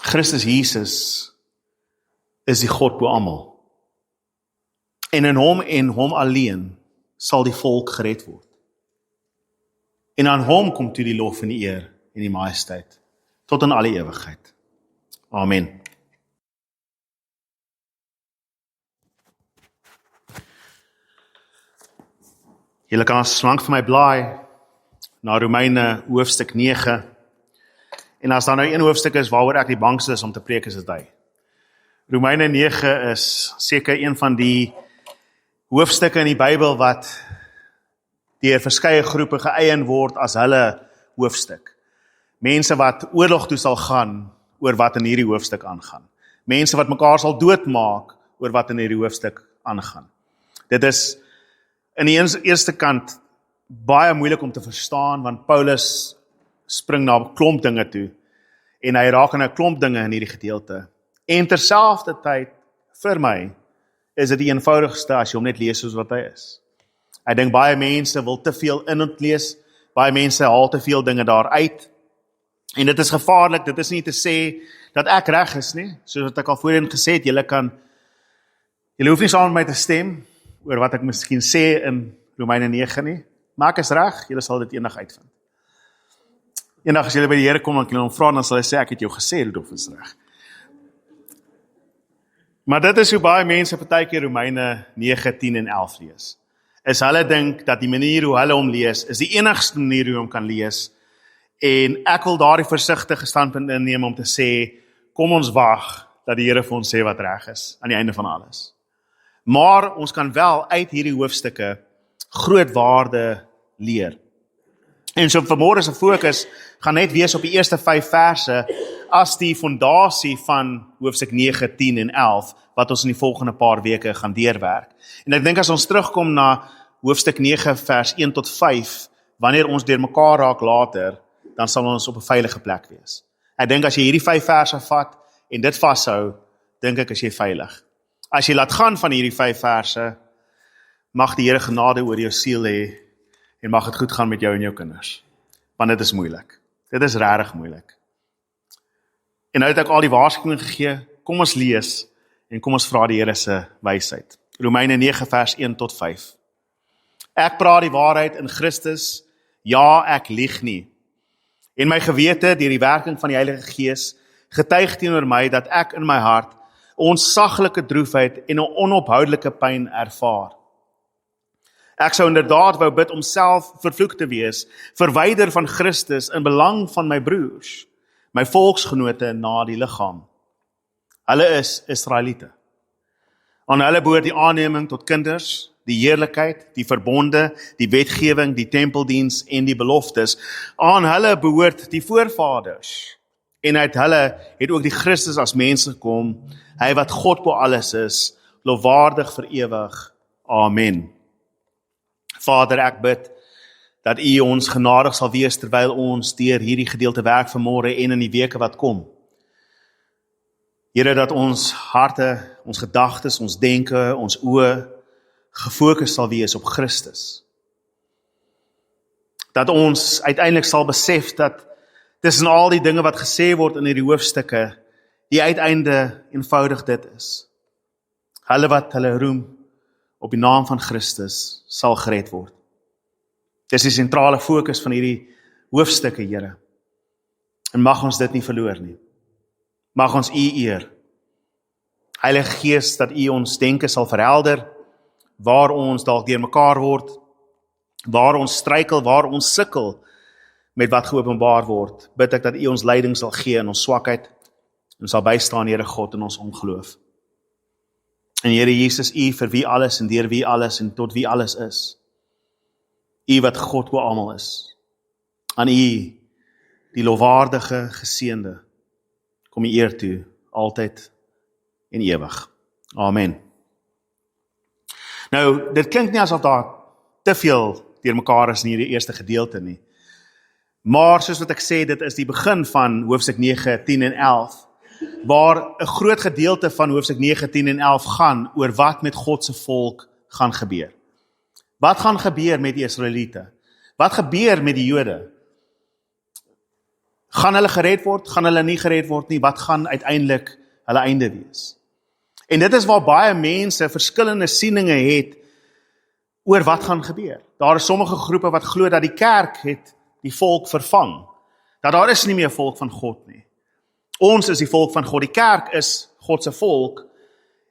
Christus Jesus is die God bo almal. En in hom alleen sal die volk gered word. En aan hom kom toe die lof en die eer en die majesteit, tot in alle ewigheid. Amen. Julle kan slank vir my blaai na Romeine hoofstuk 9. En as daar nou een hoofstuk is waaroor ek die bangste is om te preek, is dit hy. Romeine 9 is seker een van die hoofstukke in die Bybel wat deur verskeie groepe geëien word as hulle hoofstuk. Mense wat oorlog toe sal gaan oor wat in hierdie hoofstuk aangaan. Mense wat mekaar sal doodmaak oor wat in hierdie hoofstuk aangaan. Dit is in die eerste kant baie moeilik om te verstaan, want Paulus spring na 'n klomp dinge toe, en hy raak aan 'n klomp dinge in hierdie gedeelte. En terselfdertyd, vir my, is dit die eenvoudigste as jy hom net lees soos wat hy is. Ek dink baie mense wil te veel in hom lees, baie mense haal te veel dinge daaruit, en dit is gevaarlik. Dit is nie te sê dat ek reg is nie, soos wat ek al voorheen gesê het, julle hoef nie saam met my te stem oor wat ek miskien sê in Romeine 9 nie, maar ek is reg, julle sal dit eendag uitvind. Eendag as julle by die Here kom, dan kan julle hom vra, dan sal hy sê, ek het jou gesê, Rudolf is reg. Maar dit is hoe baie mense partykeer Romeine 9, 10 en 11 lees. Is hulle dink dat die manier hoe hulle hom lees, is die enigste manier hoe hom kan lees, en ek wil daardie versigtige standpunt inneem om te sê, kom ons wag, dat die Here vir ons sê wat reg is, aan die einde van alles. Maar ons kan wel uit hierdie hoofstukke groot waarde leer. En so vanmôre se fokus gaan net wees op die eerste 5 verse as die fondasie van hoofstuk 9, 10 en 11 wat ons in die volgende paar weke gaan deurwerk. En ek dink as ons terugkom na hoofstuk 9 vers 1 tot 5, wanneer ons deur mekaar raak later, dan sal ons op 'n veilige plek wees. Ek dink as jy hierdie 5 verse vat en dit vashou, dink ek is jy veilig. As jy laat gaan van hierdie 5 verse, mag die Here genade oor jou siel hê, en mag dit goed gaan met jou en jou kinders. Want dit is moeilik. Dit is regtig moeilik. En nou het ek al die waarskuwing gegee, kom ons lees, en kom ons vra die Here se wysheid. Romeine 9 vers 1 tot 5. Ek praat die waarheid in Christus, ja, ek lieg nie. En my gewete, deur die werking van die Heilige Gees, getuig teenoor my dat ek in my hart onsaglike droefheid en 'n onophoudelike pyn ervaar. Ek sou inderdaad wou bid om self vervloek te wees, verwyder van Christus in belang van my broers, my volksgenote na die liggaam. Hulle is Israeliete. Aan hulle behoort die aanneming tot kinders, die heerlikheid, die verbonde, die wetgewing, die tempeldiens en die beloftes. Aan hulle behoort die voorvaders. En uit hulle het ook die Christus as mens gekom, hy wat God bo alles is, lofwaardig vir ewig. Amen. Vader, ek bid dat U ons genadig sal wees terwyl ons deur hierdie gedeelte werk vanmôre en in die weke wat kom. Here, dat ons harte, ons gedagtes, ons denke, ons oë gefokus sal wees op Christus. Dat ons uiteindelik sal besef dat tussen al die dinge wat gesê word in hierdie hoofstukke, die uiteinde eenvoudig dit is. Hulle wat hulle roem op die naam van Christus sal gered word. Dis die sentrale fokus van hierdie hoofstukke, Here. En mag ons dit nie verloor nie. Mag ons U eer. Heilige Gees, dat U ons denke sal verhelder, waar ons dalk deur mekaar word, waar ons struikel, waar ons sukkel met wat geopenbaar word. Bid ek dat U ons leiding sal gee in ons swakheid, en sal bystaan, Here God, in ons ongeloof. En Here Jesus, U vir wie alles en deur wie alles en tot wie alles is. U wat God bo almal is. Aan U, die lofwaardige geseënde, kom U eer toe, altyd en ewig. Amen. Nou, dit klink nie asof daar te veel deur mekaar is in hierdie eerste gedeelte nie. Maar soos wat ek sê, dit is die begin van hoofstuk 9, 10 en 11, waar 'n groot gedeelte van hoofstuk 9, 10 en 11 gaan oor wat met God se volk gaan gebeur. Wat gaan gebeur met die Israeliete? Wat gebeur met die Jode? Gaan hulle gered word? Gaan hulle nie gered word nie? Wat gaan uiteindelik hulle einde wees? En dit is waar baie mense verskillende sieninge het oor wat gaan gebeur. Daar is sommige groepe wat glo dat die kerk het die volk vervang. Dat daar is nie meer volk van God nie. Ons is die volk van God. Die kerk is God se volk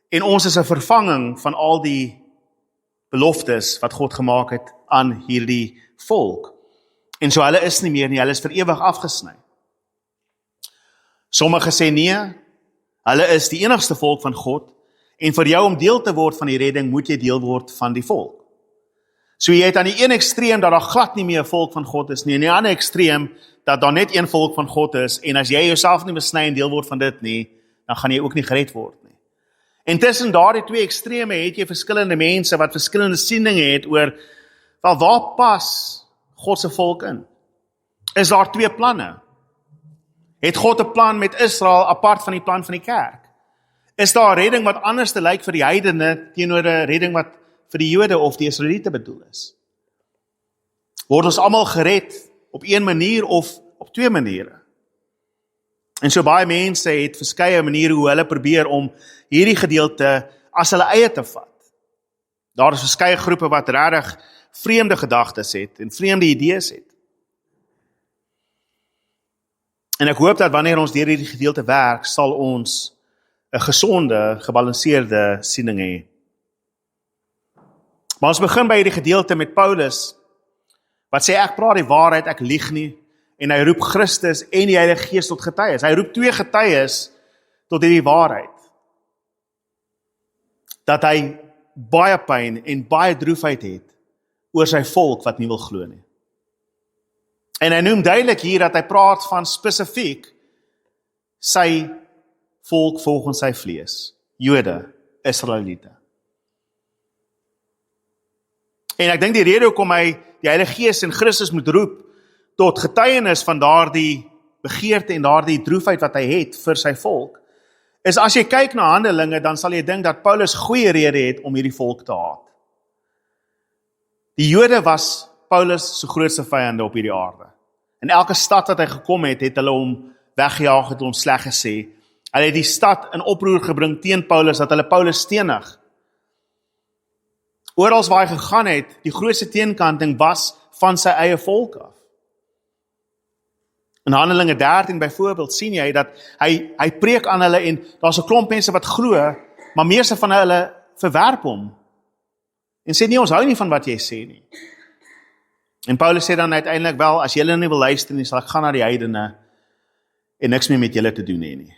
en ons is 'n vervanging van al die beloftes wat God gemaak het aan hierdie volk. En so hulle is nie meer nie, hulle is vir ewig afgesny. Sommige sê nee, hulle is die enigste volk van God en vir jou om deel te word van die redding moet jy deel word van die volk. So jy het aan die een ekstreem dat daar glad nie meer volk van God is nie, en die ander ekstreem dat daar net een volk van God is, en as jy jouself nie besny en deel word van dit nie, dan gaan jy ook nie gered word nie. En tussen daardie twee ekstreme het jy verskillende mense wat verskillende sieninge het oor, wel waar pas God se volk in? Is daar twee planne? Het God 'n plan met Israel apart van die plan van die kerk? Is daar 'n redding wat anders te lyk vir die heidene teenoor 'n redding wat vir die Jode of die Israeliete bedoel is? Word ons almal gered op een manier of op twee maniere? En so baie mense het verskeie maniere hoe hulle probeer om hierdie gedeelte as hulle eie te vat. Daar is verskeie groepe wat regtig vreemde gedagtes het en vreemde idees het. En ek hoop dat wanneer ons deur hierdie gedeelte werk, sal ons 'n gesonde, gebalanseerde siening hê. Maar ons begin by hierdie gedeelte met Paulus, wat sê ek praat die waarheid, ek lieg nie, en hy roep Christus en die Heilige Gees tot getuies. Hy roep twee getuies tot hierdie waarheid. Dat hy baie pyn en baie droefheid het oor sy volk wat nie wil glo nie. En hy noem duidelik hier dat hy praat van spesifiek sy volk volgens sy vlees, Jode, Israeliete. En ek dink die rede hoekom hy die Heilige Gees en Christus moet roep tot getuienis van daardie begeerte en daardie droefheid wat hy het vir sy volk, is as jy kyk na Handelinge, dan sal jy dink dat Paulus goeie rede het om hierdie volk te haat. Die Jode was Paulus se grootste vyande op hierdie aarde. In elke stad wat hy gekom het, het hulle hom weggejaag, het hom sleg gesê. Hulle het die stad in oproer gebring teen Paulus, dat hulle Paulus stenig. Oral waar hy gegaan het, die grootste teenkanting was van sy eie volk af. In Handelinge 13 byvoorbeeld sien jy dat hy preek aan hulle en daar's 'n klomp mense wat glo, maar meeste van hulle verwerp hom. En sê nie, ons hou nie van wat jy sê nie. En Paulus sê dan uiteindelik wel, as julle nie wil luister nie, sal ek gaan na die heidene en niks meer met julle te doen hê nie.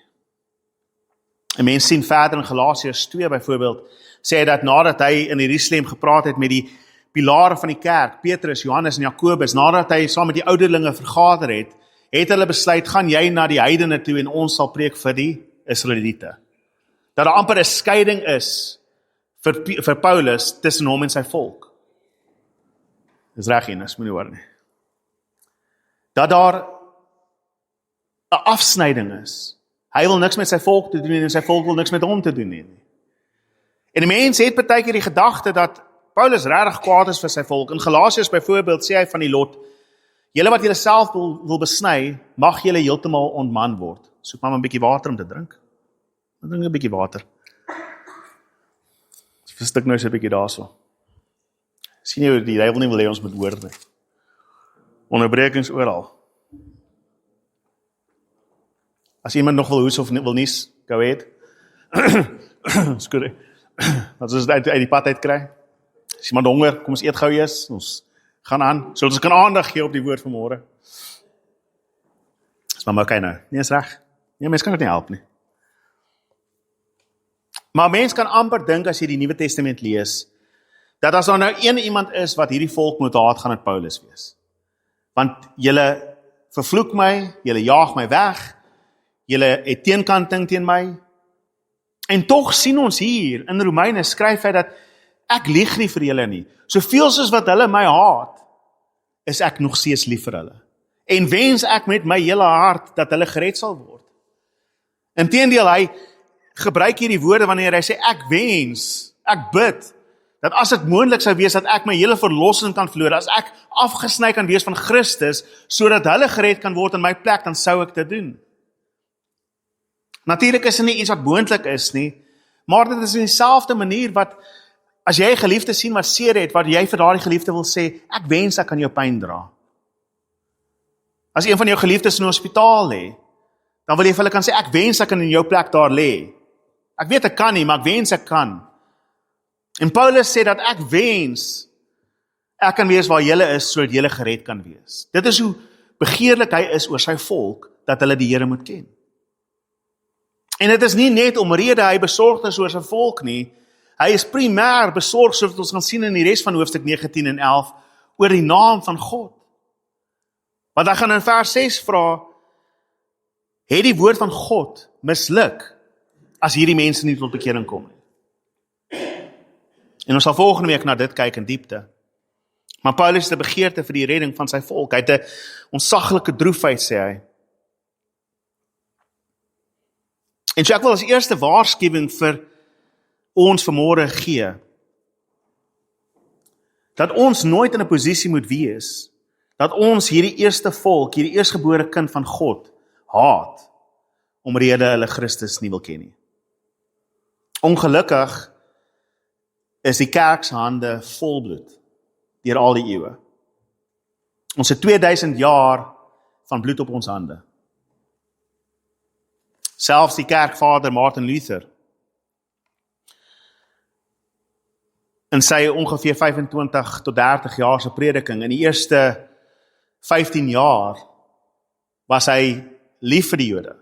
En mense sien verder in Galasiërs 2 byvoorbeeld, sê hy dat nadat hy in Jerusalem gepraat het met die pilare van die kerk, Petrus, Johannes en Jakobus, nadat hy saam met die ouderlinge vergader het hulle besluit, gaan jy na die heidene toe en ons sal preek vir die Israeliete. Dat daar amper 'n skeiding is vir Paulus tussen hom en sy volk. Dis reg en as moenie hoor nie. Dat daar 'n afsnyding is. Hy wil niks met sy volk te doen en sy volk wil niks met hom te doen nie. En die mense het partykeer die gedagte dat Paulus regtig kwaad is vir sy volk. In Galasiërs byvoorbeeld sê hy van die lot, julle wat julle self wil besny, mag julle heeltemal ontman word. Soek maar 'n bietjie water om te drink. Drink 'n bietjie water. Verstik nou so 'n bietjie daarso. Sien jy, die duiwel nie wil hê ons moet hoor nie. Onderbrekings oral. As iemand nog wil hoes of wil nies, go ahead. Skurry. As ons uit die pad uit kry. As iemand honger, kom ons eet gou eers. Ons gaan aan. So ons kan aandag gee op die woord van môre. Dis maar okay nou. Nee, is reg. Nee, mens kan dit nie help nie. Maar mens kan amper dink as jy die Nuwe Testament lees, dat as daar nou een iemand is wat hierdie volk moet haat, gaan dit Paulus wees. Want julle vervloek my, julle jaag my weg, julle het teenkanting teen my. En tog sien ons hier in Romeine skryf hy dat ek lieg nie vir julle nie. Soveel soos wat hulle my haat, is ek nog steeds lief vir hulle. En wens ek met my hele hart dat hulle gered sal word. Inteendeel, hy gebruik hierdie woorde wanneer hy sê ek wens, ek bid dat as dit moontlik sou wees dat ek my hele verlossing kan verloor, as ek afgesny kan wees van Christus, sodat hulle gered kan word in my plek, dan sou ek dit doen. Natuurlik is dit nie iets wat moontlik is nie, maar dit is in dieselfde manier wat, as jy 'n geliefde sien wat seer het, wat jy vir daardie geliefde wil sê, ek wens ek kan jou pyn dra. As een van jou geliefdes in 'n hospitaal lê, dan wil jy vir hulle kan sê, ek wens ek kan in jou plek daar lê. Ek weet ek kan nie, maar ek wens ek kan. En Paulus sê dat ek wens ek kan wees waar julle is, sodat julle gered kan wees. Dit is hoe begeerlik hy is oor sy volk, dat hulle die Here moet ken. En dit is nie net omrede hy besorgd is oor sy volk nie, hy is primêr besorgd, soos ons gaan sien in die res van hoofstuk 9, 10 en 11, oor die naam van God. Want hy gaan in vers 6 vra, het die woord van God misluk, as hierdie mense nie tot bekering kom nie. En ons sal volgende week na dit kyk in diepte. Maar Paulus het 'n begeerte vir die redding van sy volk. Hy het 'n ontsaglike droefheid, sê hy. En so ek wil as eerste waarskuwing vir ons vanmôre gee, dat ons nooit in 'n posisie moet wees, dat ons hierdie eerste volk, hierdie eersgebore kind van God, haat, omrede hulle Christus nie wil ken nie. Ongelukkig is die kerk se hande vol bloed, deur al die eeue. Ons het 2000 jaar van bloed op ons hande. Selfs die kerkvader Martin Luther, in sy ongeveer 25 tot 30 jaar se prediking, in die eerste 15 jaar, was hy lief vir die Jode.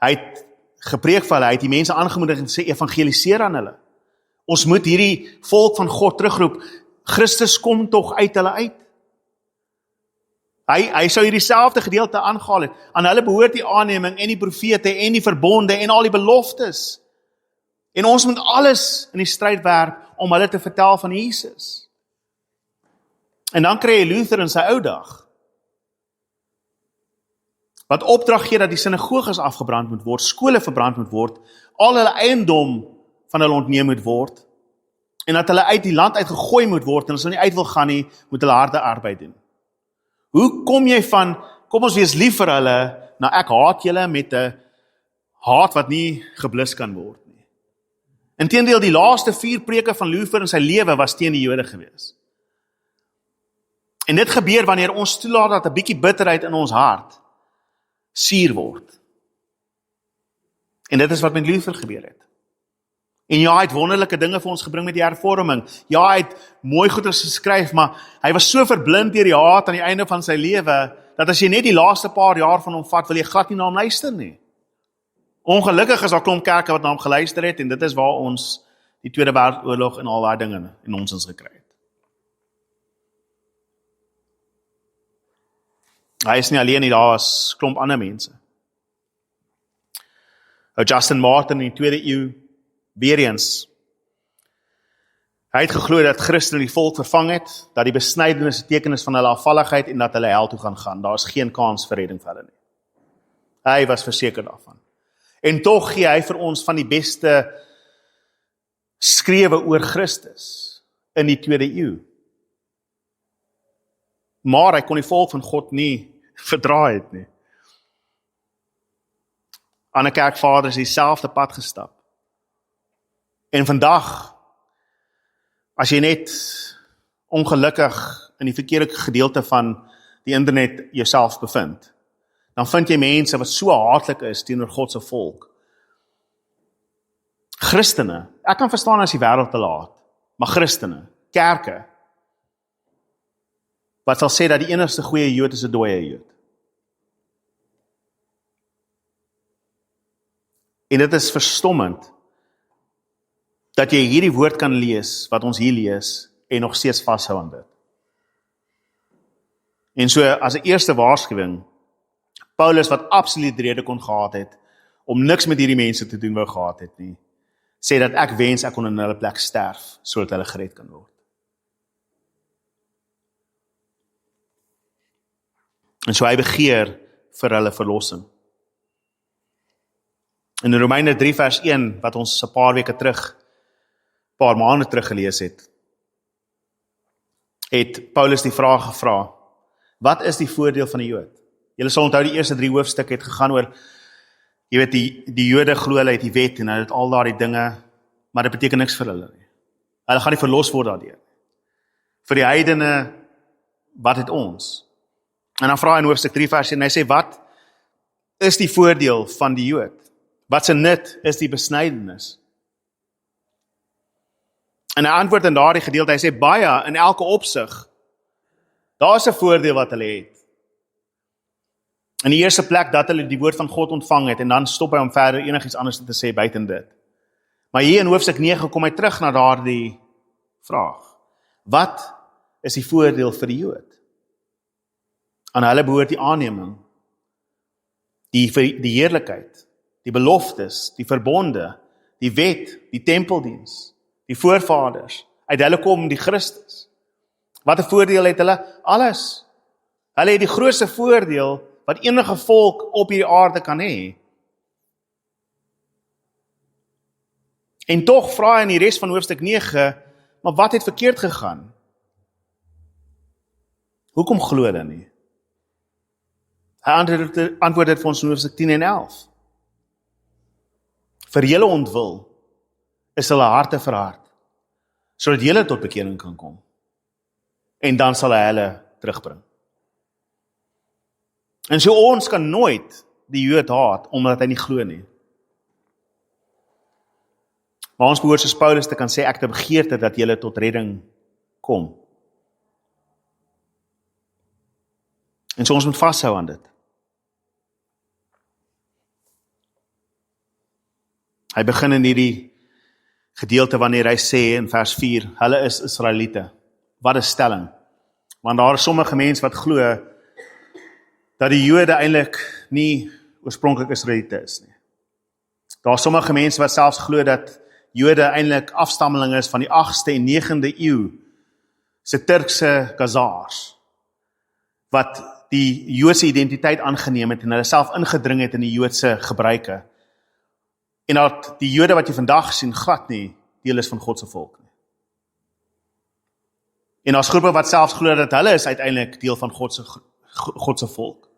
Hy het gepreek vir hulle, hy het die mense aangemoedig en sê, evangeliseer aan hulle. Ons moet hierdie volk van God terugroep, Christus kom tog uit hulle uit. Hy sou hierdie selfde gedeelte aangehaal het, aan hulle behoort die aanneming en die profete en die verbonde en al die beloftes. En ons moet alles in die stryd werp om hulle te vertel van Jesus. En dan kry jy Luther in sy ou dag, wat opdrag gee dat die sinagoges afgebrand moet word, skole verbrand moet word, al hulle eiendom van hulle ontneem moet word, en dat hulle uit die land uitgegooi moet word, en as hulle nie uit wil gaan nie, moet hulle harde arbeid doen. Hoe kom jy van, kom ons wees lief vir hulle, na ek haat julle met 'n haat wat nie geblus kan word nie. Inteendeel, die laaste 4 preke van Luther in sy lewe was teen die Jode gewees. En dit gebeur wanneer ons toelaat dat 'n bietjie bitterheid in ons hart suur word. En dit is wat met Luther gebeur het. En ja, hy het wonderlike dinge vir ons gebring met die hervorming. Ja, hy het mooi goeders geskryf, maar hy was so verblind deur die haat aan die einde van sy lewe, dat as jy net die laaste paar jaar van hom vat, wil jy glad nie na hom luister nie. Ongelukkig is daar klomp kerke wat na hom geluister het, en dit is waar ons die Tweede Wêreldoorlog en al daai dinge in ons gekry het. Hy is nie alleen nie, daar is klomp ander mense. Justin Martin in die 2de eeu, weer eens. Hy het geglo dat Christen die volk vervang het, dat die besnydenis 'n teken is van hulle afvalligheid en dat hulle hel toe gaan. Daar is geen kans vir redding vir hulle nie. Hy was verseker daarvan. En tog gee hy vir ons van die beste skrewe oor Christus in die 2de eeu. Maar hy kon die volk van God nie verdraai het nie. Ander kerkvaders het dieselfde pad gestap. En vandag, as jy net ongelukkig in die verkeerde gedeelte van die internet jouself bevind, dan vind jy mense wat so haatlik is teenoor God se volk. Christene, ek kan verstaan as die wêreld te laat, maar Christene, kerke, wat sal sê dat die enigste goeie Jood is 'n dooie Jood. En dit is verstommend, dat jy hierdie woord kan lees, wat ons hier lees, en nog steeds vashou aan dit. En so, as 'n eerste waarskuwing, Paulus wat absoluut rede kon gehad het, om niks met hierdie mense te doen wou gehad het nie, sê dat ek wens ek kon in hulle plek sterf, sodat hulle gered kan word. En so hy begeer vir hulle verlossing. In Romeine 3 vers 1, wat ons 'n paar weke terug paar maande terug gelees het Paulus die vraag gevra, wat is die voordeel van die Jood? Julle sal onthou die eerste 3 hoofstukke het gegaan oor, jy weet, die Jode glo hulle het die wet en hulle het al daardie dinge, maar dit beteken niks vir hulle nie. Hulle gaan nie verlos word daardeur. Vir die heidene, wat het ons? En dan vra hy in hoofstuk 3 vers 1, en hy sê, wat is die voordeel van die Jood? Wat se nut is die besnydenis? En hy antwoord in daardie gedeelte, hy sê, baie in elke opsig, daar is 'n voordeel wat hulle het. In die eerste plek dat hulle die woord van God ontvang het, en dan stop hy om verder enigiets anders te sê buiten dit. Maar hier in hoofstuk 9 kom hy terug na daardie vraag. Wat is die voordeel vir die Jood? Aan hulle behoort die aanneming, die heerlikheid, die beloftes, die verbonde, die wet, die tempeldiens, die voorvaders, uit hulle kom die Christus. Wat 'n voordeel het hulle? Alles. Hulle het die grootste voordeel wat enige volk op hierdie aarde kan hê. En tog vra hy in die res van hoofstuk 9, maar wat het verkeerd gegaan? Hoekom glo hulle nie? Hy antwoord dit vir ons in hoofstuk 10 en 11. Vir julle ontwil is hulle harte verhard, sodat julle tot bekering kan kom. En dan sal hy hulle terugbring. En so ons kan nooit die Jood haat, omdat hy nie glo nie. Maar ons behoort soos Paulus te kan sê, ek het 'n begeerte dat julle tot redding kom. En so ons moet vashou aan dit. Hy begin in hierdie gedeelte wanneer hy sê in vers 4, hulle is Israeliete. Wat 'n stelling. Want daar is sommige mense wat glo dat die Jode eintlik nie oorspronklik Israeliete is nie. Daar is sommige mense wat selfs glo dat Jode eintlik afstammeling is van die 8ste en 9de eeu se Turkse Khazars, wat die Joodse identiteit aangeneem het en hulle self ingedring het in die Joodse gebruike. En dat die Jode wat jy vandag sien, glad nie deel is van God se volk nie. En daar's groepe wat selfs glo dat hulle is uiteindelik deel van God se volk.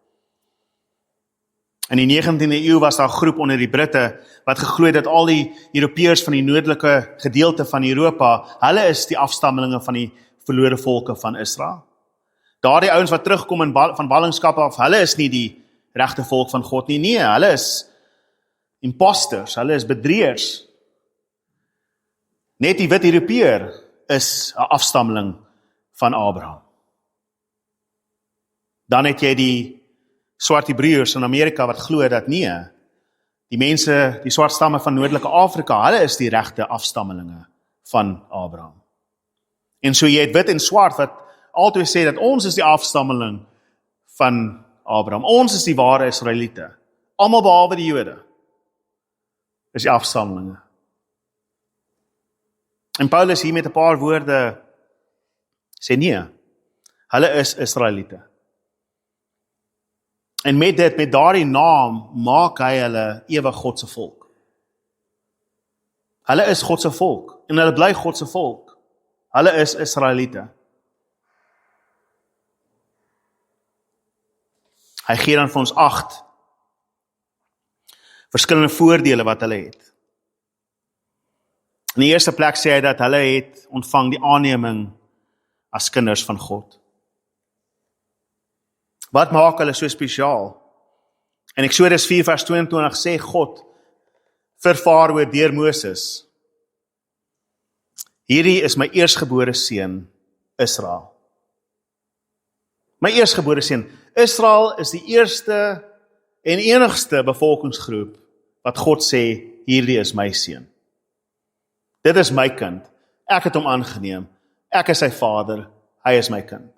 In die 19de eeu was daar 'n groep onder die Britte wat geglo het dat al die Europeërs van die noordelike gedeelte van Europa, hulle is die afstammelinge van die verlore volke van Israel. Daardie ouens wat terugkom van ballingskappe af, hulle is nie die regte volk van God nie. Nee, hulle is imposters, hulle is bedrieërs. Net die wit Europeër is 'n afstammeling van Abraham. Dan het jy die swart Hebreërs in Amerika wat glo dat nee, die mense, die swart stamme van noordelike Afrika, hulle is die regte afstammelinge van Abraham. En so jy het wit en swart wat altyd sê dat ons is die afstammeling van Abraham. Ons is die ware Israeliete. Almal behalwe die Jode is die afstammelinge. En Paulus hier met 'n paar woorde sê nee, hulle is Israeliete. En met daardie naam maak hy hulle ewig God se volk. Hulle is God se volk en hulle bly God se volk. Hulle is Israeliete. Hy gee dan vir ons 8 verskillende voordele wat hulle het. In die eerste plek sê hy dat hulle het ontvang die aanneming as kinders van God. Wat maak hulle so spesiaal? In Eksodus 4 vers 22 sê God vir Farao deur Moses: hierdie is my eersgebore seun, Israel. My eersgebore seun. Israel is die eerste en enigste bevolkingsgroep wat God sê, hierdie is my seun. Dit is my kind. Ek het hom aangeneem. Ek is sy vader. Hy is my kind.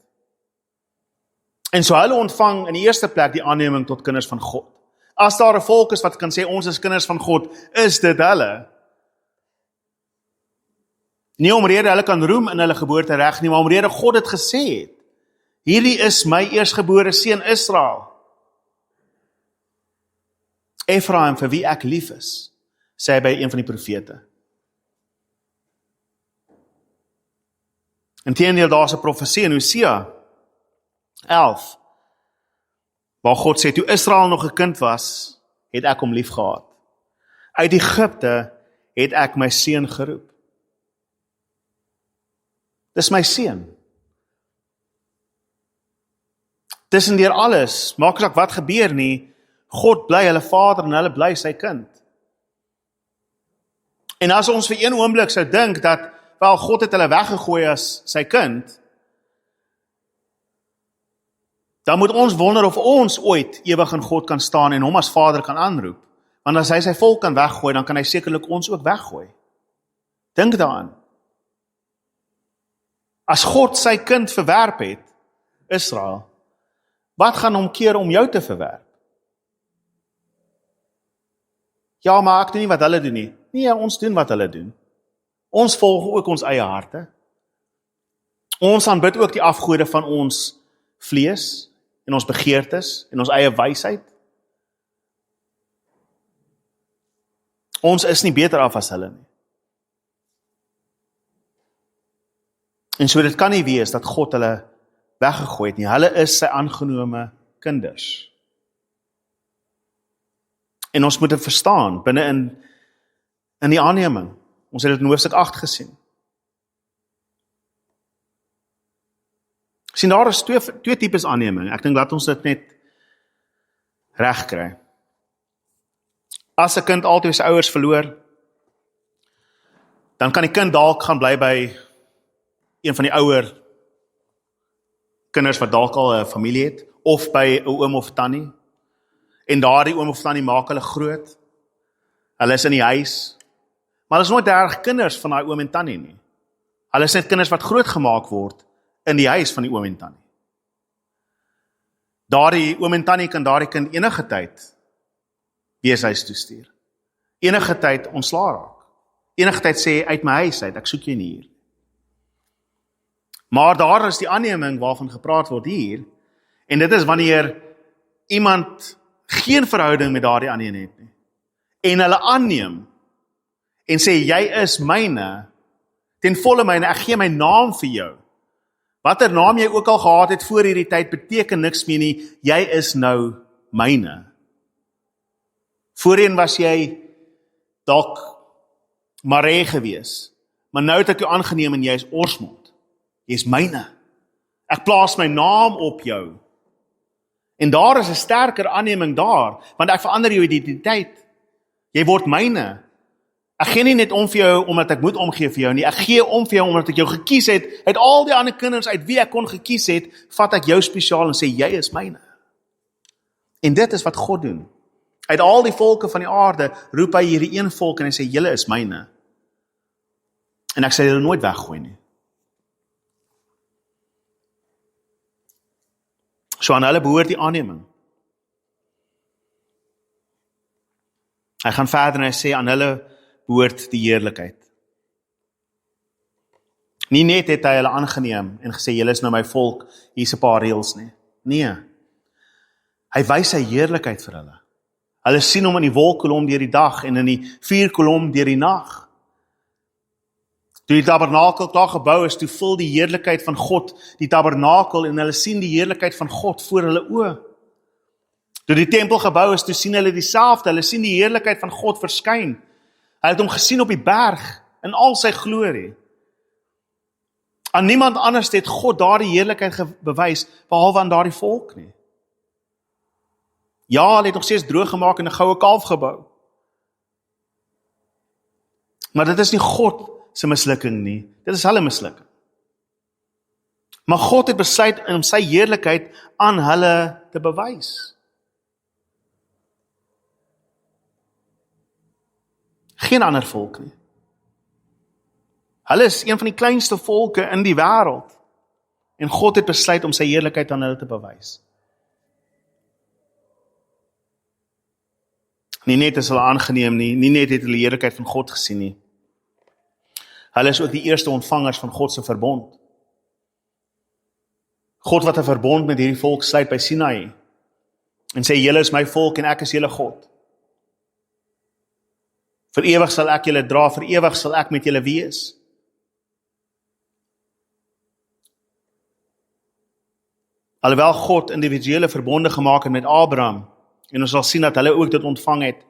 En so hulle ontvang in die eerste plek die aanneming tot kinders van God. As daar 'n volk is wat kan sê ons is kinders van God, is dit hulle. Nie omrede hulle kan roem in hulle geboortereg nie, maar omrede God het gesê het. Hierdie is my eersgebore seun Israel. Ephraim, vir wie ek lief is, sê hy by een van die profete. Inteendeel, daar is 'n profesie in Hosea 11, waar God sê, toe Israel nog 'n kind was, het ek hom lief gehad. Uit Egipte het ek my seun geroep. Dis my seun. Tussendeur alles, maak nie saak wat gebeur nie, God bly hulle vader en hulle bly sy kind. En as ons vir een oomblik sou dink dat, wel, God het hulle weggegooi as sy kind, dan moet ons wonder of ons ooit ewig in God kan staan en hom as vader kan aanroep. Want as hy sy volk kan weggooi, dan kan hy sekerlik ons ook weggooi. Dink daaraan. As God sy kind verwerp het, Israel, wat gaan hom keer om jou te verwerp? Ja, maar ek doen nie wat hulle doen nie. Nee, ons doen wat hulle doen. Ons volg ook ons eie harte. Ons aanbid ook die afgode van ons vlees, en ons begeertes, en ons eie wysheid. Ons is nie beter af as hulle nie. En so dit kan nie wees dat God hulle weggegooi het nie. Hulle is sy aangenome kinders. En ons moet dit verstaan, binne in die aanneming. Ons het dit in hoofstuk 8 gesien. Sien, daar is twee tipes aanneming. Ek dink dat ons dit net reg kry. As 'n kind altyd sy ouers verloor, dan kan die kind dalk gaan bly by een van die ouer kinders wat dalk al 'n familie het, of by 'n oom of tannie. En daardie oom of tannie maak hulle groot. Hulle is in die huis. Maar hulle is nooit reg kinders van daai oom en tannie nie. Hulle is net kinders wat groot gemaak word in die huis van die oom en tannie. Daardie oom en tannie kan daardie kind enige tyd weeshuis toestuur. Enige tyd ontslaa raak. Enige tyd sê, uit my huis uit, ek soek jou nie hier. Maar daar is die aanneming waarvan gepraat word hier, en dit is wanneer iemand geen verhouding met daardie ander het nie, en hulle aanneem, en sê, jy is myne, ten volle myne, ek gee my naam vir jou. Watter naam jy ook al gehad het voor hierdie tyd, beteken niks meer nie, jy is nou myne. Voorheen was jy dalk Maree gewees, maar nou het ek jou aangeneem en jy is Orsmond. Jy is myne. Ek plaas my naam op jou. En daar is 'n sterker aanneming daar, want ek verander jou identiteit. Jy word myne. Ek gee nie net om vir jou omdat ek moet omgee vir jou nie, ek gee om vir jou omdat ek jou gekies het, uit al die ander kinders uit wie ek kon gekies het, vat ek jou spesiaal en sê, jy is myne. En dit is wat God doen. Uit al die volke van die aarde, roep hy hierdie een volk en hy sê, julle is myne. En ek sê julle nooit weggooi nie. So aan hulle behoort die aanneming. Hy gaan verder en hy sê, aan hulle behoort die heerlikheid. Nie net het hy hulle aangeneem en gesê, julle is nou my volk, hier is 'n paar reëls nie. Nee. Hy wys sy heerlikheid vir hulle. Hulle sien hom in die wolkkolom deur die dag en in die vuurkolom deur die nag. Toe die tabernakel klaar gebou is, toe vul die heerlikheid van God die tabernakel en hulle sien die heerlikheid van God voor hulle oë. Toe die tempel gebou is, toe sien hulle dieselfde, hulle sien die heerlikheid van God verskyn. Hulle het hom gesien op die berg in al sy glorie. Aan niemand anders het God daardie heerlikheid bewys, behalwe aan daardie volk nie. Ja, hulle het nog steeds droog gemaak en 'n goue kalf gebou. Maar dit is nie God se mislukking nie, dit is hulle mislukking. Maar God het besluit om sy heerlikheid aan hulle te bewys. Geen ander volk nie. Hulle is een van die kleinste volke in die wêreld. En God het besluit om sy heerlikheid aan hulle te bewys. Nie net is hulle aangeneem nie, nie net het hulle die heerlikheid van God gesien nie. Hulle is ook die eerste ontvangers van God se verbond. God wat 'n verbond met hierdie volk sluit by Sinaï en sê, julle is my volk en ek is julle God. Vir ewig sal ek julle dra, vir ewig sal ek met julle wees. Alhoewel God individuele verbonde gemaak het met Abraham, en ons sal sien dat hulle ook dit ontvang het,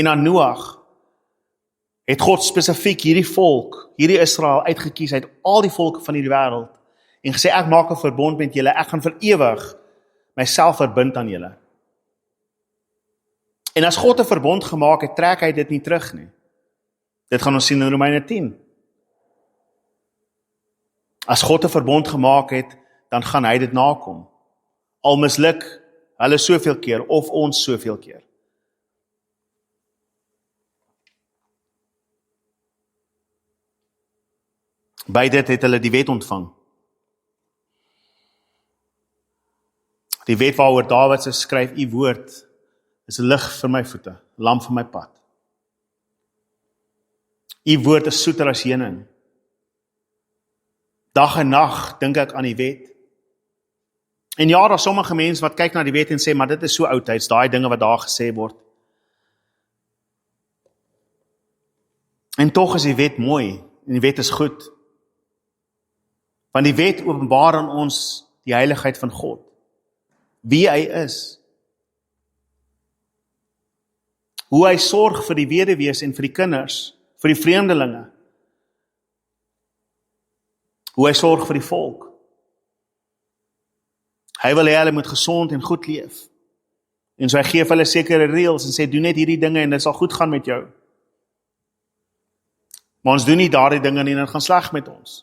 en aan Noag, het God spesifiek hierdie volk, hierdie Israel uitgekies uit al die volke van hierdie wêreld, en gesê, ek maak 'n verbond met julle, ek gaan vir ewig myself verbind aan julle. En as God 'n verbond gemaak het, trek hy dit nie terug nie. Dit gaan ons sien in Romeine 10. As God 'n verbond gemaak het, dan gaan hy dit nakom. Al misluk hulle soveel keer, of ons soveel keer. By dit het hulle die wet ontvang. Die wet waaroor Dawid se skryf, u woord is 'n lig vir my voete, 'n lamp vir my pad. U woord is soeter as heuning. Dag en nag dink ek aan die wet. En ja, daar is sommige mense wat kyk na die wet en sê, maar dit is so oudtyds, daai dinge wat daar gesê word. En tog is die wet mooi, en die wet is goed. Want die wet openbaar aan ons die heiligheid van God, wie hy is, hoe hy sorg vir die weduwees en vir die kinders, vir die vreemdelinge, hoe hy sorg vir die volk. Hy wil hê hulle moet gesond en goed leef. En so hy gee vir hulle sekere reëls en sê, doen net hierdie dinge en dit sal goed gaan met jou. Maar ons doen nie daardie dinge nie en dit gaan sleg met ons.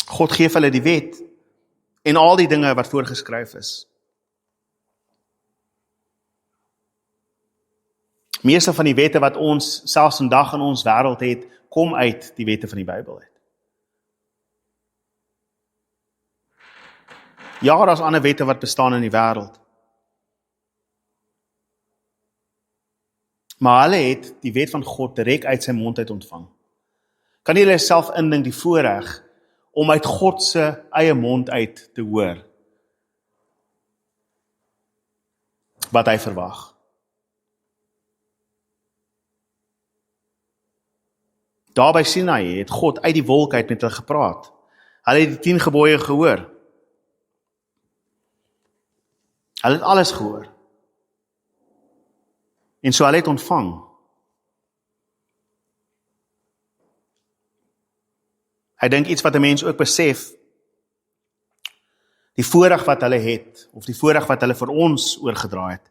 God gee vir hulle die wet en al die dinge wat voorgeskryf is. Meeste van die wette wat ons selfs vandag in ons wêreld het, kom uit die wette van die Bybel uit. Ja, daar is ander wette wat bestaan in die wêreld. Maar hulle het die wet van God direk uit sy mond uit ontvang. Kan julle self indink die voorreg om uit God se eie mond uit te hoor wat hy verwag? Daar by Sinai het God uit die wolk uit met hulle gepraat. Hulle het die 10 gebooie gehoor. Hulle het alles gehoor. En so hulle het ontvang. Ek dink iets wat 'n mens ook besef, die voorreg wat hulle het, of die voorreg wat hulle vir ons oorgedra het,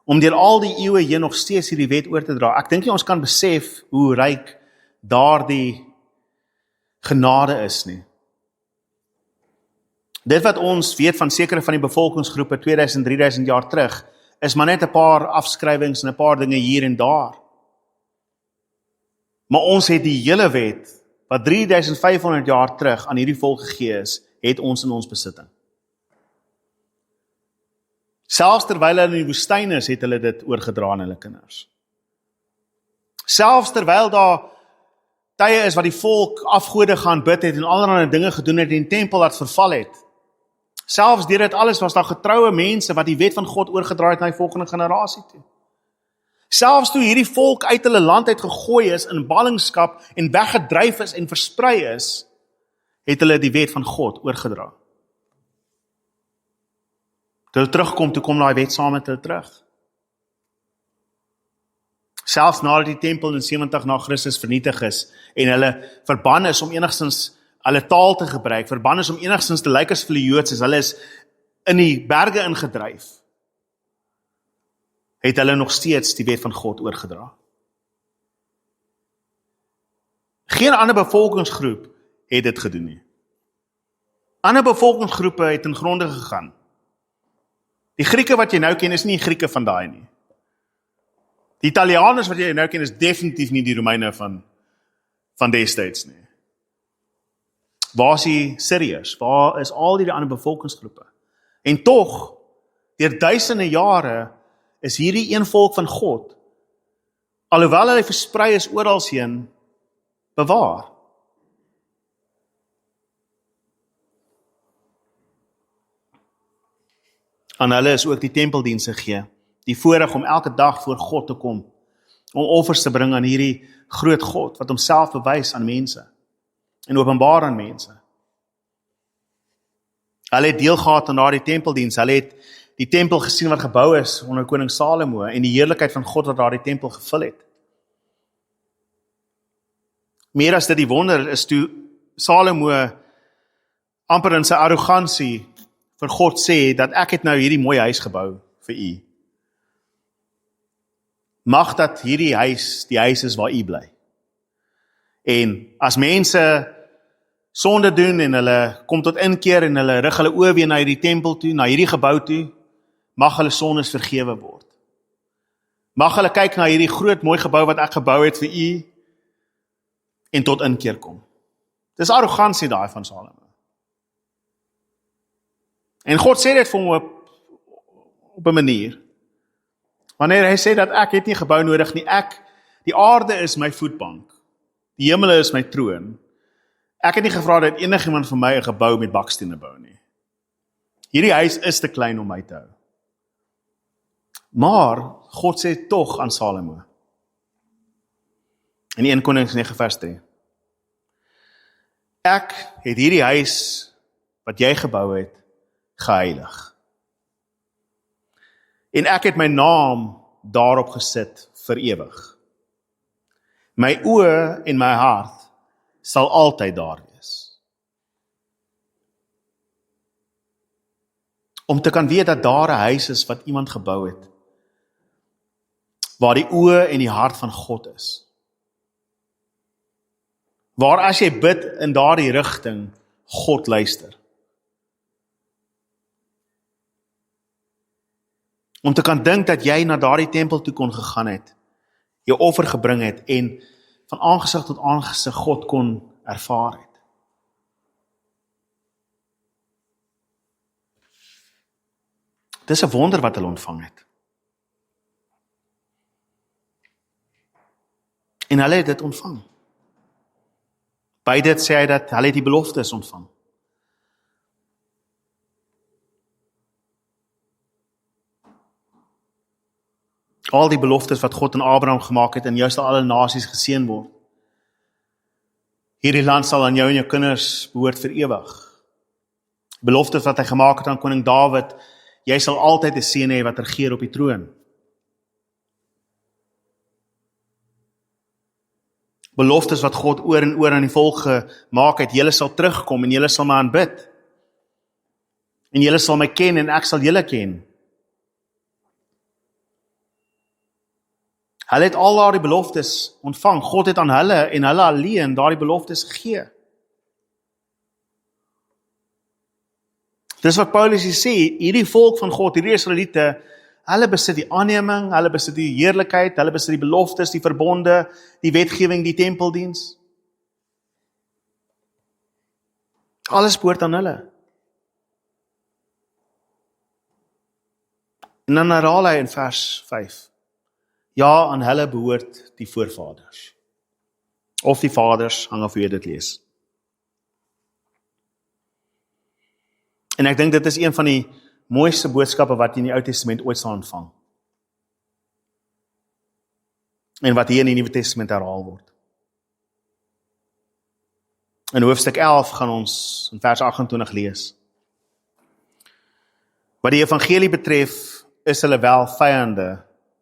om deur al die eeue heen nog steeds hierdie wet oor te dra. Ek dink nie ons kan besef hoe ryk daardie genade is nie. Dit wat ons weet van sekere van die bevolkingsgroepe 2000, 3000 jaar terug, is maar net 'n paar afskrywings en 'n paar dinge hier en daar. Maar ons het die hele wet, wat 3500 jaar terug aan hierdie volk gegee is, het ons in ons besitting. Selfs terwyl hulle in die woestyn is, het hulle dit oorgedra aan hulle kinders. Selfs terwyl daar tye is wat die volk afgode gaan bid het en allerlei dinge gedoen het en die tempel wat verval het. Selfs deur dit alles was daar getroue mense wat die wet van God oorgedra het na die volgende generasie toe. Selfs toe hierdie volk uit hulle land uit gegooi is in ballingskap en weggedryf is en versprei is, het hulle die wet van God oorgedra. Toe hulle terugkom, toe kom daai wet saam met hulle terug. Selfs nadat die tempel in 70 na Christus vernietig is en hulle verban is om enigstens hulle taal te gebruik, verban is om enigstens te lyk as vir die Joods, hulle is in die berge ingedryf, het hulle nog steeds die wet van God oorgedra. Geen ander bevolkingsgroep het dit gedoen nie. Ander bevolkingsgroepe het in gronde gegaan. Die Grieke wat jy nou ken is nie die Grieke van daai nie. Die Italianers wat jy nou ken is definitief nie die Romeine van destyds nie. Waar is die Syriërs? Waar is al die ander bevolkingsgroepe? En tog, deur duisende jare, is hierdie een volk van God, alhoewel hulle versprei is oralheen, bewaar. Aan hulle is ook die tempeldiens gegee, die voorreg om elke dag voor God te kom, om offers te bring aan hierdie groot God, wat homself bewys aan mense, en openbaar aan mense. Hulle het deel gehad aan daardie tempeldiens. Hulle het die tempel gesien wat gebou is onder koning Salomo en die heerlikheid van God wat daardie tempel gevul het. Meer as dit die wonder is toe Salomo amper in sy arrogansie vir God sê dat ek het nou hierdie mooi huis gebou vir u. Mag dat hierdie huis die huis is waar u bly. En as mense sonde doen en hulle kom tot inkeer en hulle rig hulle oë weer na hierdie tempel toe, na hierdie gebou toe, mag hulle sondes vergewe word. Mag hulle kyk na hierdie groot mooi gebou wat ek gebou het vir u en tot inkeer kom. Dis arrogansie daai van Salomo. En God sê dit vir hom op 'n manier. Wanneer hy sê dat ek het nie gebou nodig nie, die aarde is my voetbank. Die hemele is my troon. Ek het nie gevra dat enigiemand vir my 'n gebou met bakstene bou nie. Hierdie huis is te klein om my te hou. Maar God sê tog aan Salomo in 1 Konings 9 vers 3. Ek het hierdie huis wat jy gebou het geheilig. En ek het my naam daarop gesit vir ewig. My oë en my hart sal altyd daar wees. Om te kan weet dat daar 'n huis is wat iemand gebou het, waar die oë en die hart van God is. Waar as jy bid in daardie rigting, God luister. Om te kan dink dat jy na daardie tempel toe kon gegaan het, jou offer gebring het en van aangesig tot aangesig God kon ervaar het. Dis 'n wonder wat hulle ontvang het. En hulle het dit ontvang. By dit sê hy dat hulle die beloftes ontvang. Al die beloftes wat God aan Abraham gemaak het en jou sal alle nasies geseën word. Hierdie land sal aan jou en jou kinders behoort vir ewig. Beloftes wat hy gemaak het aan koning Dawid, jy sal altyd 'n seun hê wat regeer op die troon. Beloftes wat God oor en oor aan die volk gemaak het, julle sal terugkom en julle sal my aanbid. En julle sal my ken en ek sal julle ken. Hulle het al daardie beloftes ontvang. God het aan hulle en hulle alleen daardie beloftes gegee. Dis wat Paulus hier sê, hierdie volk van God, hierdie Israeliete, hulle besit die aanneming, hulle besit die heerlikheid, hulle besit die beloftes, die verbonde, die wetgewing, die tempeldiens. Alles behoort aan hulle. En dan herhaal hy in vers 5. Ja, aan hulle behoort die voorvaders. Of die vaders, hang af hoe jy dit lees. En ek dink dit is een van die mooiste boodskappe wat in die Ou Testament ooit sal ontvang. En wat hier in die Nuwe Testament herhaal word. In hoofstuk 11 gaan ons in vers 28 lees. Wat die evangelie betref, is hulle wel vyande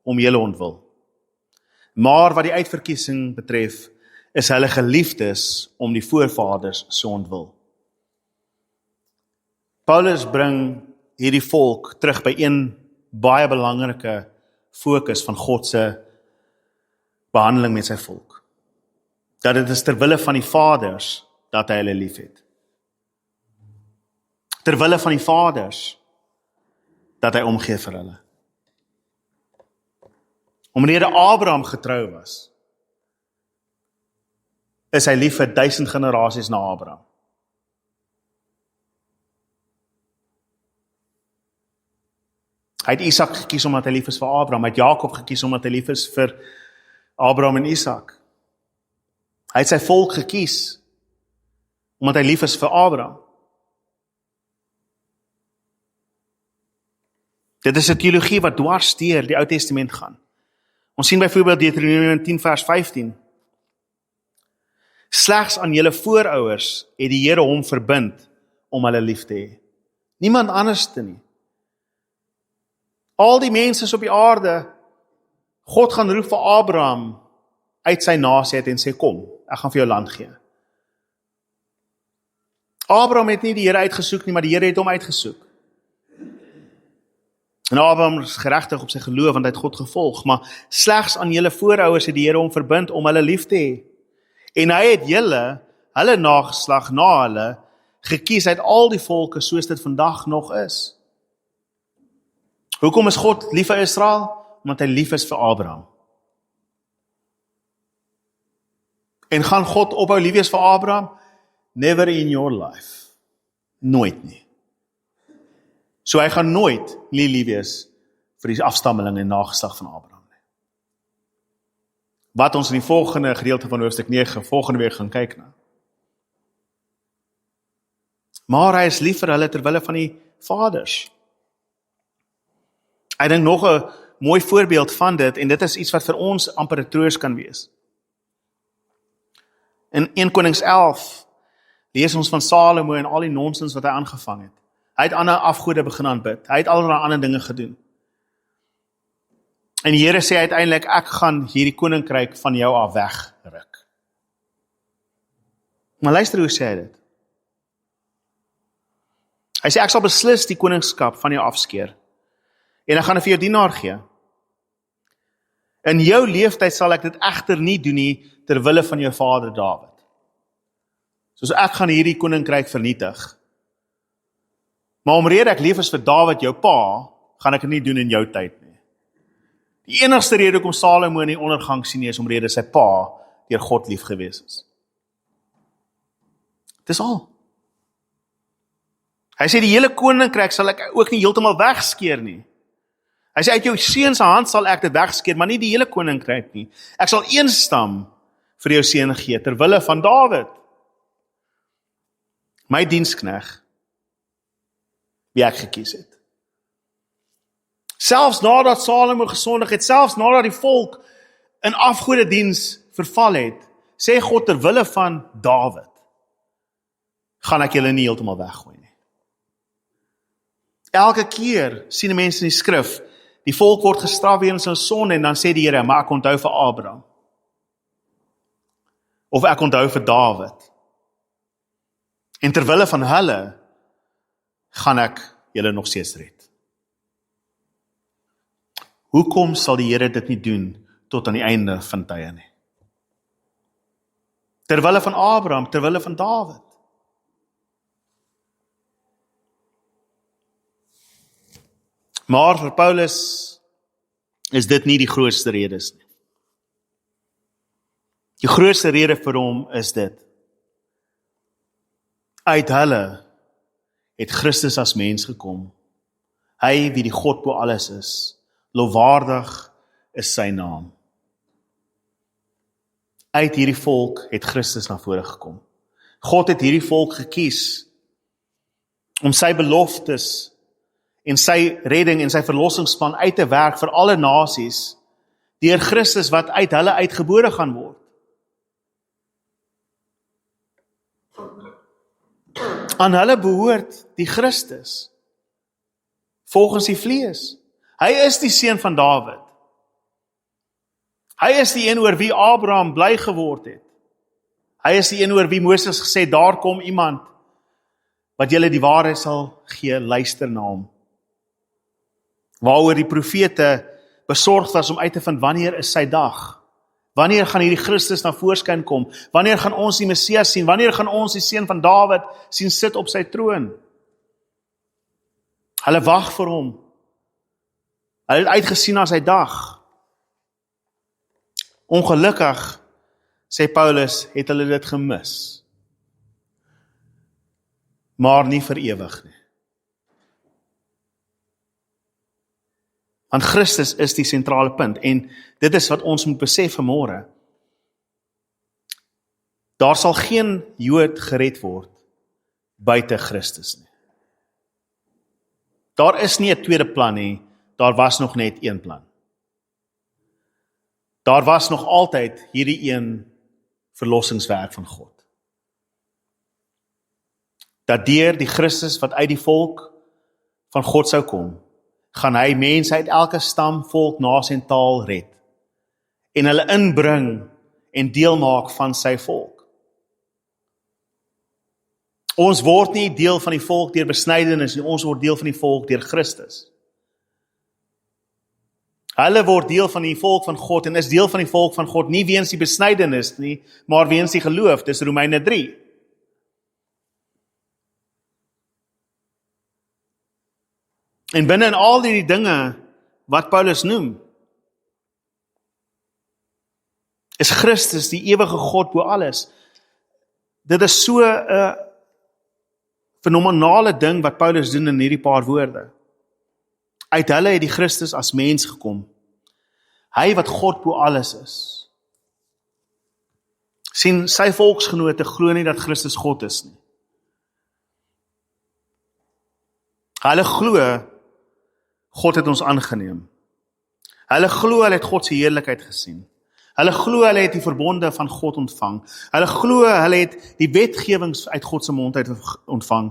om julle ontwil. Maar wat die uitverkiesing betref, is hulle geliefdes om die voorvaders se ontwil. Paulus bring hierdie volk terug by een baie belangrike fokus van God se behandeling met sy volk. Dat dit is ter wille van die vaders dat hy hulle liefhet. Ter wille van die vaders dat hy omgee vir hulle. Omdat Abraham getrou was, is hy lief vir 1000 generasies na Abraham. Hy het Isak gekies omdat hy lief is vir Abraham, hy het Jakob gekies omdat hy lief is vir Abraham en Isak. Hy het sy volk gekies omdat hy lief is vir Abraham. Dit is 'n teologie wat dwars deur die Ou Testament gaan. Ons sien byvoorbeeld Deuteronomium 10 vers 15. Slegs aan julle voorouers het die Here hom verbind om hulle lief te hê. Niemand anderste nie. Al die mense is op die aarde, God gaan roep vir Abraham uit sy nasie uit en sê, kom, ek gaan vir jou land gee. Abraham het nie die Here uitgesoek nie, maar die Here het hom uitgesoek. En Abraham is geregtig op sy geloof, want hy het God gevolg, maar slegs aan julle voorouers het die Here hom verbind om hulle lief te hê. En hy het hulle nageslag na hulle, gekies uit al die volke soos dit vandag nog is. Hoekom is God lief vir Israel? Omdat hy lief is vir Abraham. En gaan God ophou lief wees vir Abraham? Never in your life. Nooit nie. So hy gaan nooit nie lief wees vir die afstammeling en nageslag van Abraham nie. Wat ons in die volgende gedeelte van hoofstuk 9 volgende week gaan kyk na. Maar hy is lief vir hulle terwille van die vaders. Ek dink nog 'n mooi voorbeeld van dit, en dit is iets wat vir ons amper 'n troos kan wees. In 1 Konings 11 lees ons van Salomo en al die nonsens wat hy aangevang het. Hy het ander afgode begin aanbid. Hy het allerlei ander dinge gedoen. En die Here sê uiteindelik, ek gaan hierdie koninkryk van jou af wegruk. Maar luister hoe sê hy dit. Hy sê, ek sal beslis die koningskap van jou afskeer. En ek gaan dit vir jou dienaar gee. In jou leeftyd sal ek dit egter nie doen nie, terwille van jou vader Dawid. Soos ek gaan hierdie koninkryk vernietig. Maar omrede ek lief is vir Dawid, jou pa, gaan ek dit nie doen in jou tyd nie. Die enigste rede hoekom Salomo in die ondergang sien is omrede sy pa deur God lief gewees is. Dis al. Hy sê die hele koninkryk sal ek ook nie heeltemal wegskeer nie. Hy sê uit jou seun se hand sal ek dit wegskeer, maar nie die hele koninkryk nie. Ek sal een stam vir jou seun gee terwille van Dawid. My dienskneg, wie ek gekies het. Selfs nadat Salomo gesondig het, selfs nadat die volk in afgodediens verval het, sê God terwille van Dawid, gaan ek julle nie heeltemal weggooi nie. Elke keer sien mense in die skrif, die volk word gestraf weens hulle sonde en dan sê die Here, maar ek onthou vir Abraham. Of ek onthou vir Dawid. En terwille van hulle, gaan ek julle nog steeds red. Hoekom sal die Here dit nie doen tot aan die einde van tye nie? Terwille van Abraham, terwille van Dawid. Maar vir Paulus is dit nie die grootste redes nie. Die grootste rede vir hom is dit. Uit hulle het Christus as mens gekom. Hy wie die God bo alles is, lofwaardig is sy naam. Uit hierdie volk het Christus na vore gekom. God het hierdie volk gekies om sy beloftes en sy redding en sy verlossingsplan uit te werk vir alle nasies, deur Christus wat uit hulle uitgebore gaan word. Aan hulle behoort die Christus, volgens die vlees. Hy is die seun van Dawid. Hy is die een oor wie Abraham bly geword het. Hy is die een oor wie Moses gesê, daar kom iemand, wat julle die waarheid sal gee, luister na hom. Waaroor die profete besorgd was om uit te vind, wanneer is sy dag? Wanneer gaan hierdie Christus na voorskyn kom? Wanneer gaan ons die Messias sien? Wanneer gaan ons die seun van Dawid sien sit op sy troon? Hulle wag vir hom. Hulle het uitgesien na sy dag. Ongelukkig, sê Paulus, het hulle dit gemis. Maar nie vir ewig nie. Want Christus is die sentrale punt, en dit is wat ons moet besef vanmôre. Daar sal geen Jood gered word buite Christus nie. Daar is nie 'n tweede plan nie, daar was nog net een plan. Daar was nog altyd hierdie een verlossingswerk van God. Dat deur die Christus wat uit die volk van God sou kom, gaan hy mense uit elke stam, volk, nasie en taal red, en hulle inbring en deel maak van sy volk. Ons word nie deel van die volk deur besnydenis nie, ons word deel van die volk deur Christus. Hulle word deel van die volk van God en is deel van die volk van God, nie weens die besnydenis nie, maar weens die geloof, dis Romeine 3. En binne in al die dinge wat Paulus noem, is Christus die ewige God bo alles. Dit is so 'n fenomenale ding wat Paulus doen in hierdie paar woorde. Uit hulle het die Christus as mens gekom. Hy wat God bo alles is. Sien, sy volksgenote glo nie dat Christus God is nie. Hulle glo God het ons aangeneem. Hulle glo hulle het God se heerlikheid gesien. Hulle glo hulle het die verbonde van God ontvang. Hulle glo hulle het die wetgewings uit God se mond uit ontvang.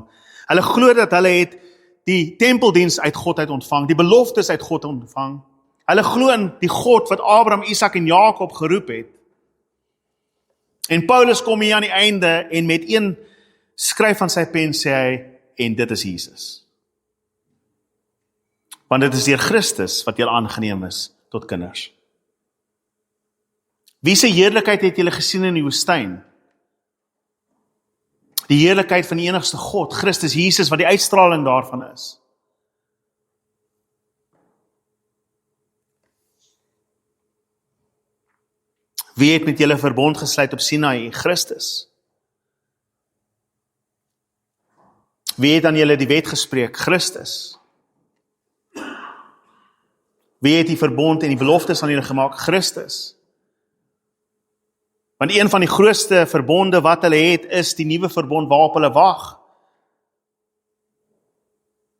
Hulle glo dat hulle het die tempeldiens uit God uit ontvang, die beloftes uit God ontvang. Hulle glo in die God wat Abraham, Isak en Jakob geroep het. En Paulus kom hier aan die einde en met een skryf van sy pen sê hy, en dit is Jesus. Want dit is deur Christus wat julle aangeneem is tot kinders. Wie se heerlikheid het julle gesien in die woestyn? Die heerlikheid van die enigste God, Christus Jesus, wat die uitstraling daarvan is. Wie het met julle verbond gesluit op Sinaï? Christus. Wie het aan julle die wet gespreek? Christus. Wie het die verbond en die beloftes aan julle gemaak? Christus. Want een van die grootste verbonde wat hulle het, is die nuwe verbond waarop hulle wag.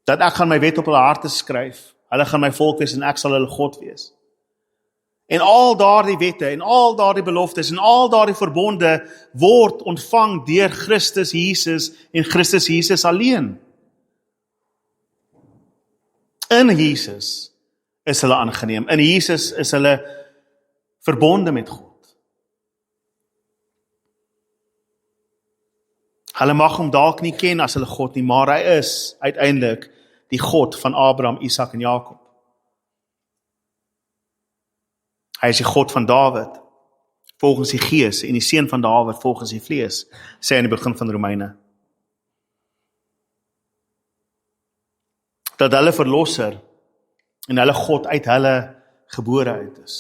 Dat ek gaan my wet op hulle harte skryf, hulle gaan my volk wees en ek sal hulle God wees. En al daardie wette, en al daardie beloftes, en al daardie verbonde word ontvang deur Christus Jesus en Christus Jesus alleen. In Jesus is hulle aangeneem. In Jesus is hulle verbonde met God. Hulle mag hom dalk nie ken as hulle God nie, maar hy is uiteindelik die God van Abraham, Isak en Jakob. Hy is die God van Dawid, volgens die Gees, en die seun van Dawid, volgens die vlees, sê hy in die begin van Romeine. Dat hulle verlosser en hulle God uit hulle gebore uit is.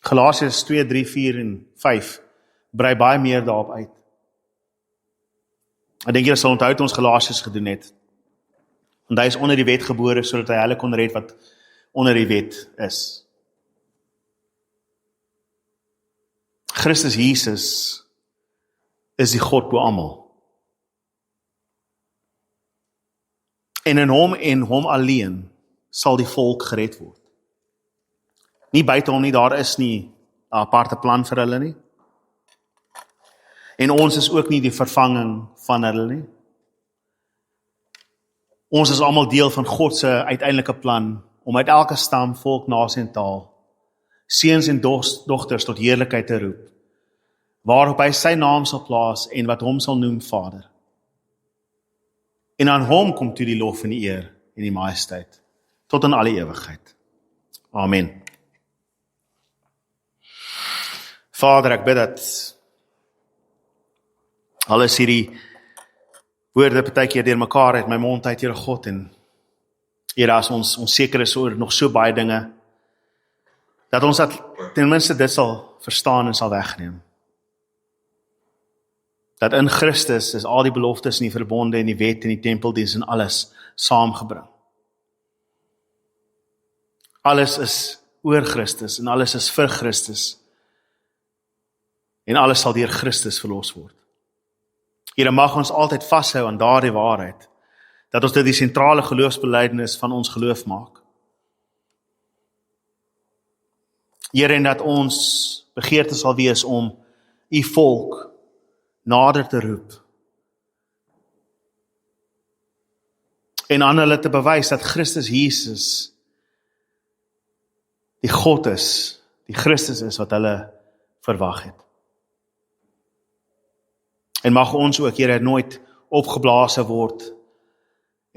Galasiërs 2, 3, 4 en 5 brei baie meer daarop uit. Ek dink julle sal onthou toe ons Galasiërs gedoen het. Want hy is onder die wet gebore, sodat hy hulle kon red wat onder die wet is. Christus Jesus is die God bo almal. En in hom alleen sal die volk gered word. Nie buite hom nie, daar is nie 'n aparte plan vir hulle nie. En ons is ook nie die vervanging van hulle nie. Ons is almal deel van God se uiteindelike plan om uit elke stam, volk, nasie en taal seuns en dogters tot heerlikheid te roep, waarop hy sy naam sal plaas en wat hom sal noem Vader. En aan hom kom toe die lof en die eer en die majesteit tot in alle ewigheid. Amen. Vader, ek bid dat alles hierdie woorde partykeer deur mekaar uit my mond uit, Here God, en Here, as ons onseker is oor nog so baie dinge, dat ons dat ten minste dit sal verstaan en sal wegneem. Dat in Christus is al die beloftes en die verbonde en die wet en die tempeldiens en alles saamgebring. Alles is oor Christus en alles is vir Christus. En alles sal deur Christus verlos word. Here, mag ons altyd vashou aan daardie waarheid, dat ons dit die sentrale geloofsbelijdenis van ons geloof maak. Here, en dat ons begeerte sal wees om u volk nader te roep, en aan hulle te bewys dat Christus Jesus die God is, die Christus is wat hulle verwag het. En mag ons ook, Here, nooit opgeblaas word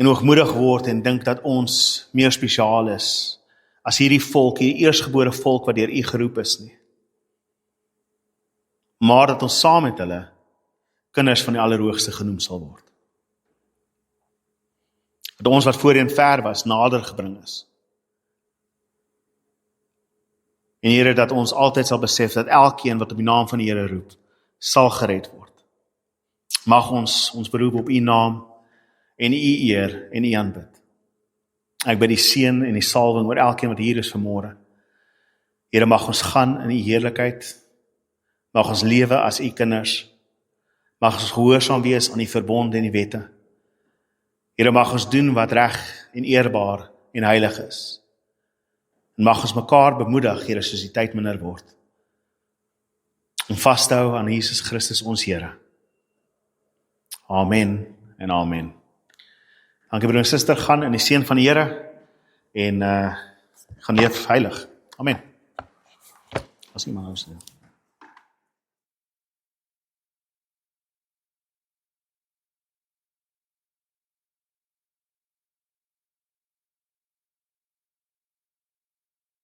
en hoogmoedig word en dink dat ons meer spesiaal is as hierdie volk, hierdie eersgebore volk wat deur U geroep is nie. Maar dat ons saam met hulle kinders van die Allerhoogste genoem sal word. Dat ons wat voorheen ver was, nader gebring is. En Here, dat ons altyd sal besef dat elkeen wat op die naam van die Here roep, sal gered word. Mag ons beroep op U naam en U eer en U aanbid. Ek bid die seën en die salwing oor elkeen wat hier is vanmôre. Here, mag ons gaan in U heerlikheid. Mag ons lewe as U kinders. Mag ons gehoorsaam wees aan die verbond en die wette. Here, mag ons doen wat reg en eerbaar en heilig is. En mag ons mekaar bemoedig, Here, soos die tyd minder word. Om vas te hou aan Jesus Christus ons Here. Amen en amen. Dankie broer en suster, gaan in die seën van die Here en gaan leef heilig. Amen. As iemand anders